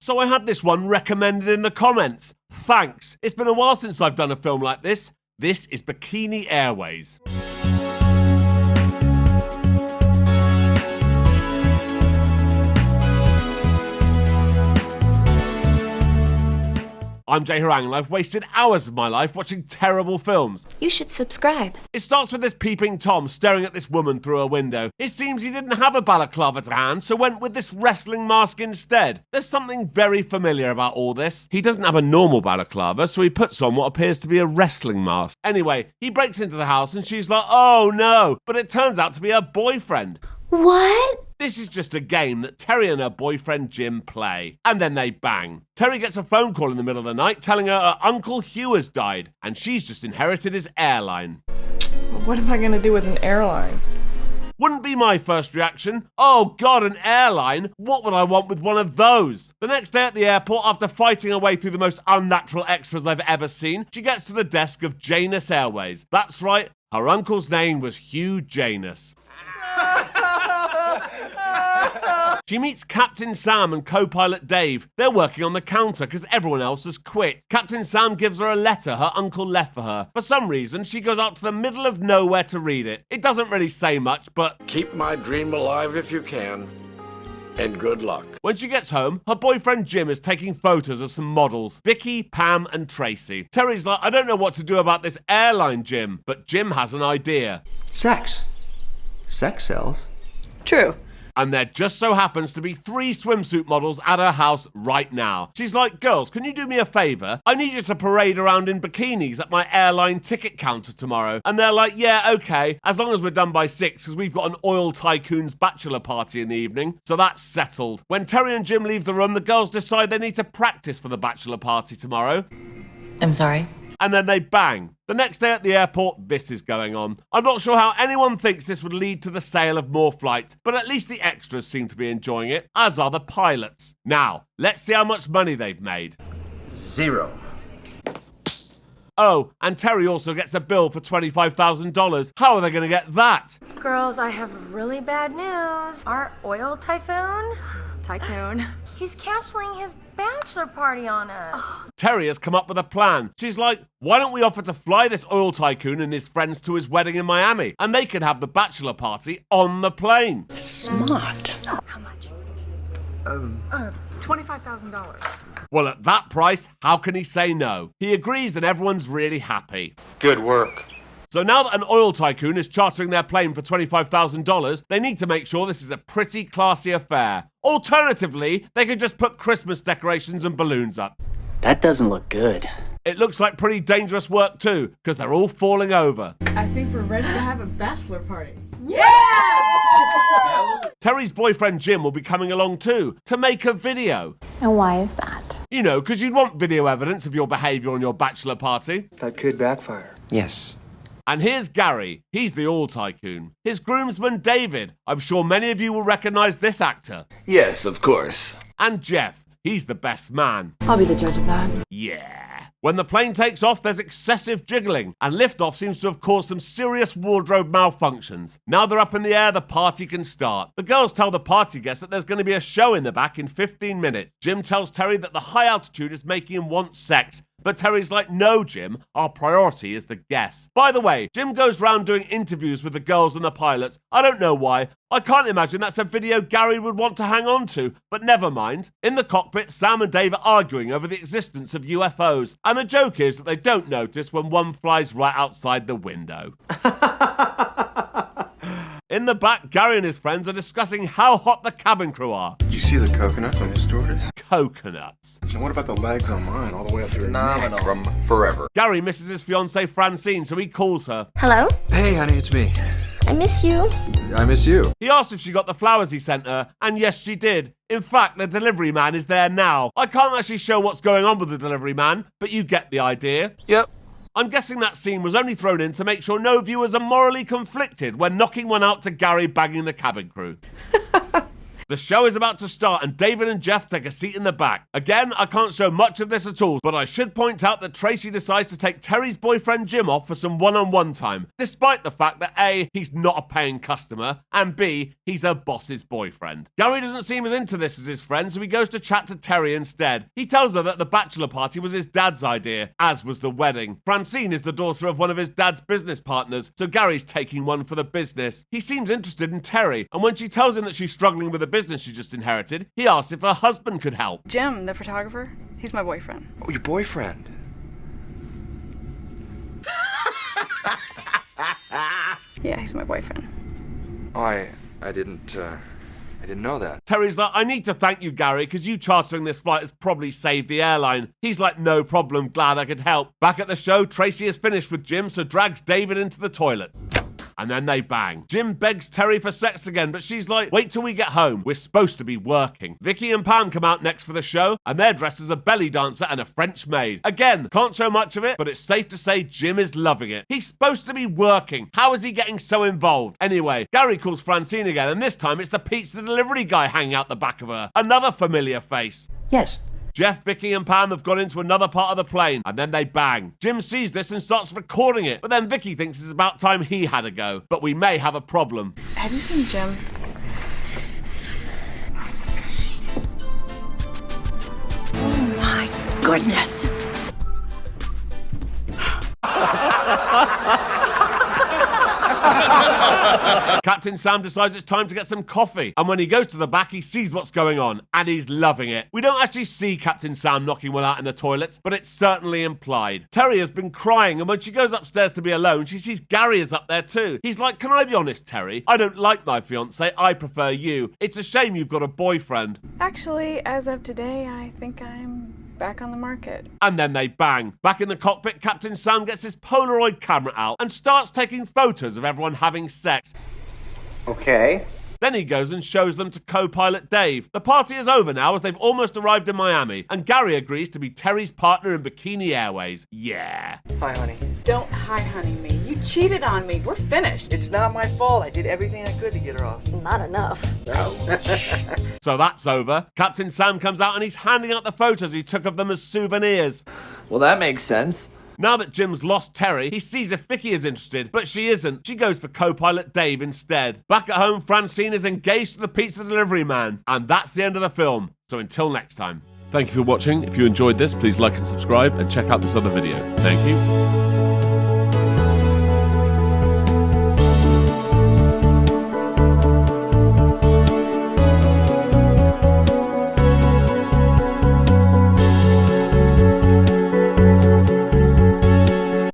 So I had this one recommended in the comments. Thanks. It's been a while since I've done a film like this. This is Bikini Airways. I'm Jay Harangue and I've wasted hours of my life watching terrible films. You should subscribe. It starts with this peeping Tom staring at this woman through a window. It seems he didn't have a balaclava to hand, so went with this wrestling mask instead. There's something very familiar about all this. He doesn't have a normal balaclava, so he puts on what appears to be a wrestling mask. Anyway, he breaks into the house and she's like, oh no, but it turns out to be her boyfriend. What? This is just a game that Terry and her boyfriend Jim play. And then they bang. Terry gets a phone call in the middle of the night telling her Uncle Hugh has died and she's just inherited his airline. What am I going to do with an airline? Wouldn't be my first reaction. Oh God, an airline? What would I want with one of those? The next day at the airport, after fighting her way through the most unnatural extras I've ever seen, she gets to the desk of Janus Airways. That's right, her uncle's name was Hugh Janus. She meets Captain Sam and co-pilot Dave. They're working on the counter because everyone else has quit. Captain Sam gives her a letter her uncle left for her. For some reason, she goes out to the middle of nowhere to read it. It doesn't really say much, but... Keep my dream alive if you can. And good luck. When she gets home, her boyfriend Jim is taking photos of some models. Vicky, Pam, and Tracy. Terry's like, I don't know what to do about this airline, Jim. But Jim has an idea. Sex. Sex sells. True. And there just so happens to be 3 swimsuit models at her house right now. She's like, girls, can you do me a favour? I need you to parade around in bikinis at my airline ticket counter tomorrow. And they're like, yeah, okay, as long as we're done by 6, because we've got an oil tycoon's bachelor party in the evening. So that's settled. When Terry and Jim leave the room, the girls decide they need to practice for the bachelor party tomorrow. I'm sorry. And then they bang. The next day at the airport, this is going on. I'm not sure how anyone thinks this would lead to the sale of more flights, but at least the extras seem to be enjoying it, as are the pilots. Now, let's see how much money they've made. 0. Oh, and Terry also gets a bill for $25,000. How are they going to get that? Girls, I have really bad news. Our oil tycoon, he's canceling his bachelor party on us. Terry has come up with a plan. She's like, why don't we offer to fly this oil tycoon and his friends to his wedding in Miami, and they can have the bachelor party on the plane. Smart. How much? $25,000. Well, at that price, how can he say no? He agrees and everyone's really happy. Good work. So now that an oil tycoon is chartering their plane for $25,000, they need to make sure this is a pretty classy affair. Alternatively, they could just put Christmas decorations and balloons up. That doesn't look good. It looks like pretty dangerous work too, because they're all falling over. I think we're ready to have a bachelor party. Terry's boyfriend Jim will be coming along too, to make a video. And why is that? You know, because you'd want video evidence of your behaviour on your bachelor party. That could backfire. Yes. And here's Gary, he's the oil tycoon. His groomsman David, I'm sure many of you will recognise this actor. Yes, of course. And Jeff, he's the best man. I'll be the judge of that. Yeah. When the plane takes off, there's excessive jiggling, and liftoff seems to have caused some serious wardrobe malfunctions. Now they're up in the air, the party can start. The girls tell the party guests that there's going to be a show in the back in 15 minutes. Jim tells Terry that the high altitude is making him want sex. But Terry's like, no, Jim, our priority is the guests. By the way, Jim goes round doing interviews with the girls and the pilots. I don't know why. I can't imagine that's a video Gary would want to hang on to, but never mind. In the cockpit, Sam and Dave are arguing over the existence of UFOs, and the joke is that they don't notice when one flies right outside the window. In the back, Gary and his friends are discussing how hot the cabin crew are. Did you see the coconuts on his stewardess? Coconuts. So what about the legs on mine, all the way up to her Phenomenal. neck? From forever. Gary misses his fiancée Francine, so he calls her. Hello? Hey, honey, it's me. I miss you. I miss you. He asked if she got the flowers he sent her, and yes, she did. In fact, the delivery man is there now. I can't actually show what's going on with the delivery man, but you get the idea. Yep. I'm guessing that scene was only thrown in to make sure no viewers are morally conflicted when knocking one out to Gary banging the cabin crew. The show is about to start and David and Jeff take a seat in the back. Again, I can't show much of this at all, but I should point out that Tracy decides to take Terry's boyfriend Jim off for some one-on-one time, despite the fact that A, he's not a paying customer, and B, he's her boss's boyfriend. Gary doesn't seem as into this as his friend, so he goes to chat to Terry instead. He tells her that the bachelor party was his dad's idea, as was the wedding. Francine is the daughter of one of his dad's business partners, so Gary's taking one for the business. He seems interested in Terry, and when she tells him that she's struggling with a business she just inherited, he asks if her husband could help. Jim, the photographer, he's my boyfriend. Oh, your boyfriend. Yeah, he's my boyfriend. Oh, I didn't know that. Terry's like, I need to thank you, Gary, because you chartering this flight has probably saved the airline. He's like, no problem, glad I could help. Back at the show, Tracy is finished with Jim, so drags David into the toilet. And then they bang. Jim begs Terry for sex again, but she's like, wait till we get home. We're supposed to be working. Vicky and Pam come out next for the show, and they're dressed as a belly dancer and a French maid. Again, can't show much of it, but it's safe to say Jim is loving it. He's supposed to be working. How is he getting so involved? Anyway, Gary calls Francine again, and this time it's the pizza delivery guy hanging out the back of her. Another familiar face. Yes. Jeff, Vicky and Pam have gone into another part of the plane, and then they bang. Jim sees this and starts recording it, but then Vicky thinks it's about time he had a go. But we may have a problem. Have you seen Jim? Oh my goodness. Captain Sam decides it's time to get some coffee, and when he goes to the back, he sees what's going on, and he's loving it. We don't actually see Captain Sam knocking one out in the toilets, but it's certainly implied. Terry has been crying, and when she goes upstairs to be alone, she sees Gary is up there too. He's like, can I be honest, Terry? I don't like my fiancé, I prefer you. It's a shame you've got a boyfriend. Actually, as of today, I think I'm back on the market. And then they bang. Back in the cockpit, Captain Sam gets his Polaroid camera out and starts taking photos of everyone having sex. Okay. Then he goes and shows them to co-pilot Dave. The party is over now as they've almost arrived in Miami, and Gary agrees to be Terry's partner in Bikini Airways. Yeah. Hi, honey. Don't hi honey me. You cheated on me. We're finished. It's not my fault. I did everything I could to get her off. Not enough. So that's over. Captain Sam comes out and he's handing out the photos he took of them as souvenirs. Well, that makes sense. Now that Jim's lost Terry, he sees if Vicky is interested, but she isn't. She goes for co-pilot Dave instead. Back at home, Francine is engaged to the pizza delivery man. And that's the end of the film. So until next time. Thank you for watching. If you enjoyed this, please like and subscribe and check out this other video. Thank you.